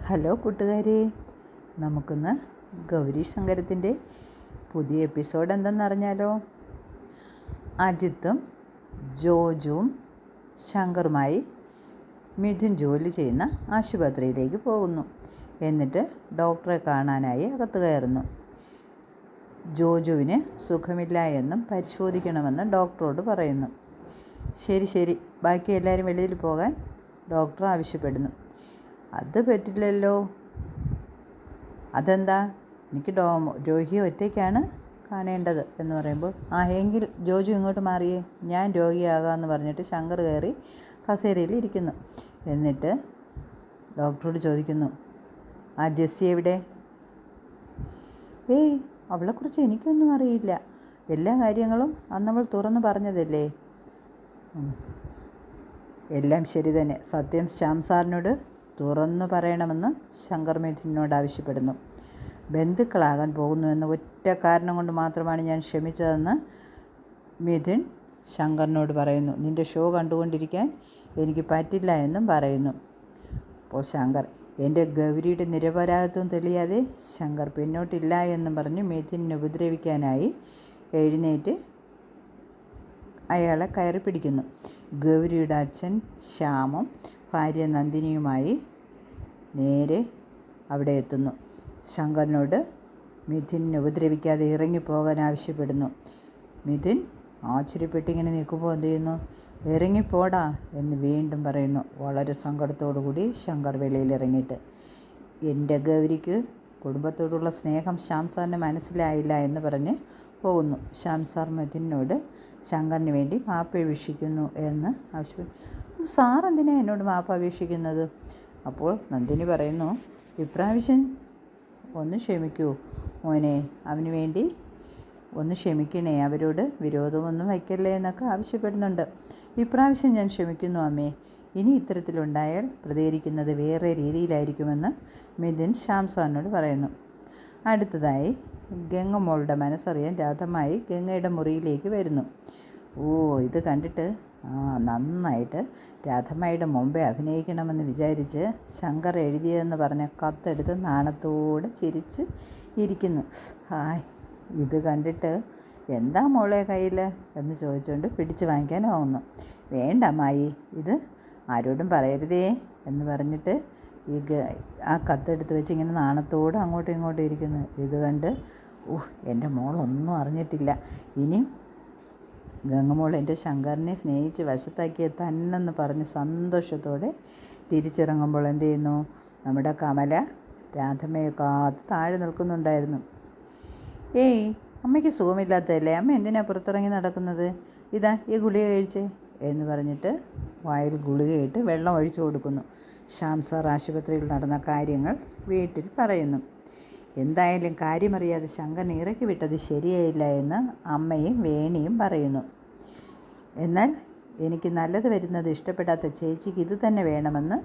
Hello കൂട്ടുകാരെ, നമുക്കിന്ന് ഗൗരി ശങ്കരത്തിൻ്റെ പുതിയ എപ്പിസോഡ് എന്തെന്നറിഞ്ഞാലോ? അജിത്തും ജോജുവും ശങ്കറുമായി മിഥുൻ ജോലി ചെയ്യുന്ന ആശുപത്രിയിലേക്ക് പോകുന്നു. എന്നിട്ട് ഡോക്ടറെ കാണാനായി അകത്ത് കയറുന്നു. ജോജുവിന് സുഖമില്ല എന്നും പരിശോധിക്കണമെന്ന് ഡോക്ടറോട് പറയുന്നു. ശരി, ബാക്കി എല്ലാവരും വെളിയിൽ പോകാൻ ഡോക്ടർ ആവശ്യപ്പെടുന്നു. അത് പറ്റില്ലല്ലോ. അതെന്താ? എനിക്ക് രോഗിയെ ഒറ്റയ്ക്കാണ് കാണേണ്ടത് എന്ന് പറയുമ്പോൾ, എങ്കിൽ ജോജു ഇങ്ങോട്ട് മാറിയേ, ഞാൻ രോഗിയാകാമെന്ന് പറഞ്ഞിട്ട് ശങ്കർ കയറി കസേരയിൽ ഇരിക്കുന്നു. എന്നിട്ട് ഡോക്ടറോട് ചോദിക്കുന്നു, ജെസ്സി എവിടെ? അവളെക്കുറിച്ച് എനിക്കൊന്നും അറിയില്ല. എല്ലാ കാര്യങ്ങളും അന്നവൾ തുറന്നു പറഞ്ഞതല്ലേ. എല്ലാം ശരി തന്നെ. സത്യം ശ്യാം സാറിനോട് തുറന്നു പറയണമെന്ന് ശങ്കർ മിഥുനോട് ആവശ്യപ്പെടുന്നു. ബന്ധുക്കളാകാൻ പോകുന്നുവെന്ന ഒറ്റ കാരണം കൊണ്ട് മാത്രമാണ് ഞാൻ ക്ഷമിച്ചതെന്ന് മിഥുൻ ശങ്കറിനോട് പറയുന്നു. നിൻ്റെ ഷോ കണ്ടുകൊണ്ടിരിക്കാൻ എനിക്ക് പറ്റില്ല എന്നും പറയുന്നു. അപ്പോൾ ശങ്കർ, എൻ്റെ ഗൗരിയുടെ നിരപരാധിത്വം തെളിയാതെ ശങ്കർ പിന്നോട്ടില്ല എന്നും പറഞ്ഞ് മിഥുനെ ഉപദ്രവിക്കാനായി എഴുന്നേറ്റ് അയാളെ കയറി പിടിക്കുന്നു. ഗൗരിയുടെ അച്ഛൻ ശ്യാമും ഭാര്യ നന്ദിനിയുമായി നേരെ അവിടെ എത്തുന്നു. ശങ്കറിനോട് മിഥുനെ ഉപദ്രവിക്കാതെ ഇറങ്ങിപ്പോകാൻ ആവശ്യപ്പെടുന്നു. മിഥുൻ ആശ്ചര്യപ്പെട്ടിങ്ങനെ നിൽക്കുമ്പോൾ എന്ത് ചെയ്യുന്നു? ഇറങ്ങിപ്പോടാ എന്ന് വീണ്ടും പറയുന്നു. വളരെ സങ്കടത്തോടുകൂടി ശങ്കർ വെളിയിൽ ഇറങ്ങിയിട്ട്, എൻ്റെ ഗൗരിക്ക് കുടുംബത്തോടുള്ള സ്നേഹം ശ്യാം സാറിന് മനസ്സിലായില്ല എന്ന് പറഞ്ഞ് പോകുന്നു. ശ്യാം സാർ മിഥുനോട് ശങ്കറിന് വേണ്ടി മാപ്പ് അപേക്ഷിക്കുന്നു എന്ന് ആവശ്യപ്പെട്ടു. സാർ എന്തിനാണ് എന്നോട് മാപ്പ് അപേക്ഷിക്കുന്നത്? അപ്പോൾ നന്ദിനി പറയുന്നു, ഇപ്രാവശ്യം ഒന്ന് ക്ഷമിക്കൂ മോനെ, അവന് വേണ്ടി ഒന്ന് ക്ഷമിക്കണേ, അവരോട് വിരോധമൊന്നും വയ്ക്കല്ലേ എന്നൊക്കെ ആവശ്യപ്പെടുന്നുണ്ട്. ഇപ്രാവശ്യം ഞാൻ ക്ഷമിക്കുന്നു അമ്മേ, ഇനി ഇത്തരത്തിലുണ്ടായാൽ പ്രതികരിക്കുന്നത് വേറെ രീതിയിലായിരിക്കുമെന്ന് മിഥുൻ ശ്യാം സാറിനോട് പറയുന്നു. അടുത്തതായി ഗംഗമോളുടെ മനസ്സറിയാൻ രാധമായി ഗംഗയുടെ മുറിയിലേക്ക് വരുന്നു. ഇത് കണ്ടിട്ട് നന്നായിട്ട് രാധമ്മയുടെ മുമ്പേ അഭിനയിക്കണമെന്ന് വിചാരിച്ച് ശങ്കർ എഴുതിയതെന്ന് പറഞ്ഞ കത്തെടുത്ത് നാണത്തോടെ ചിരിച്ച് ഇരിക്കുന്നു. ഇത് കണ്ടിട്ട് എന്താ മോളെ കയ്യിൽ എന്ന് ചോദിച്ചുകൊണ്ട് പിടിച്ച് വാങ്ങിക്കാനാവുന്നു. വേണ്ട അമ്മായി, ഇത് ആരോടും പറയരുതേ എന്ന് പറഞ്ഞിട്ട് ആ കത്തെടുത്ത് വെച്ച് ഇങ്ങനെ നാണത്തോടെ അങ്ങോട്ടും ഇങ്ങോട്ടും ഇരിക്കുന്നു. ഇത് കണ്ട് എൻ്റെ മോളൊന്നും അറിഞ്ഞിട്ടില്ല. ഇനി ഗംഗമോൾ എൻ്റെ ശങ്കറിനെ സ്നേഹിച്ച് വശത്താക്കിയ തന്നെന്ന് പറഞ്ഞ് സന്തോഷത്തോടെ തിരിച്ചിറങ്ങുമ്പോൾ എന്ത് ചെയ്യുന്നു? നമ്മുടെ കമല രാധമ്മയെ കാത്ത് താഴെ നിൽക്കുന്നുണ്ടായിരുന്നു. അമ്മയ്ക്ക് സുഖമില്ലാത്തതല്ലേ, അമ്മ എന്തിനാണ് പുറത്തിറങ്ങി നടക്കുന്നത്? ഇതാ ഈ ഗുളിക കഴിച്ചേ എന്ന് പറഞ്ഞിട്ട് വായിൽ ഗുളികയിട്ട് വെള്ളം ഒഴിച്ചു കൊടുക്കുന്നു. ശ്യാം സാർ ആശുപത്രിയിൽ നടന്ന കാര്യങ്ങൾ വീട്ടിൽ പറയുന്നു. എന്തായാലും കാര്യമറിയാതെ ശങ്കറിനെ ഇറക്കി വിട്ടത് ശരിയായില്ല എന്ന് അമ്മയും വേണിയും പറയുന്നു. എന്നാൽ എനിക്ക് നല്ലത് വരുന്നത് ഇഷ്ടപ്പെടാത്ത ചേച്ചിക്ക് ഇത് തന്നെ വേണമെന്ന്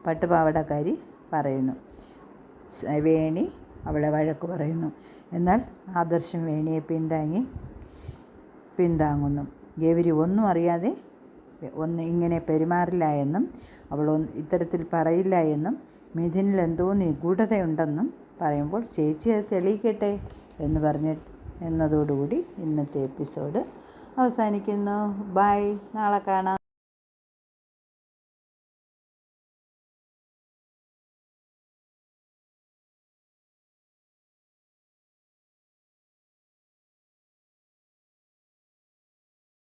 പട്ടുപാവടക്കാരി പറയുന്നു. വേണി അവളെ വഴക്ക് പറയുന്നു. എന്നാൽ ആദർശം വേണിയെ പിന്താങ്ങുന്നു. ഗൗരി ഒന്നും അറിയാതെ ഇങ്ങനെ പെരുമാറില്ല എന്നും അവൾ ഇത്തരത്തിൽ പറയില്ല എന്നും മിഥുനിൽ എന്തോ നിഗൂഢതയുണ്ടെന്നും പറയുമ്പോൾ ചേച്ചി അത് തെളിയിക്കട്ടെ എന്നതോടുകൂടി ഇന്നത്തെ എപ്പിസോഡ് അവസാനിക്കുന്നു. ബൈ, നാളെ കാണാം.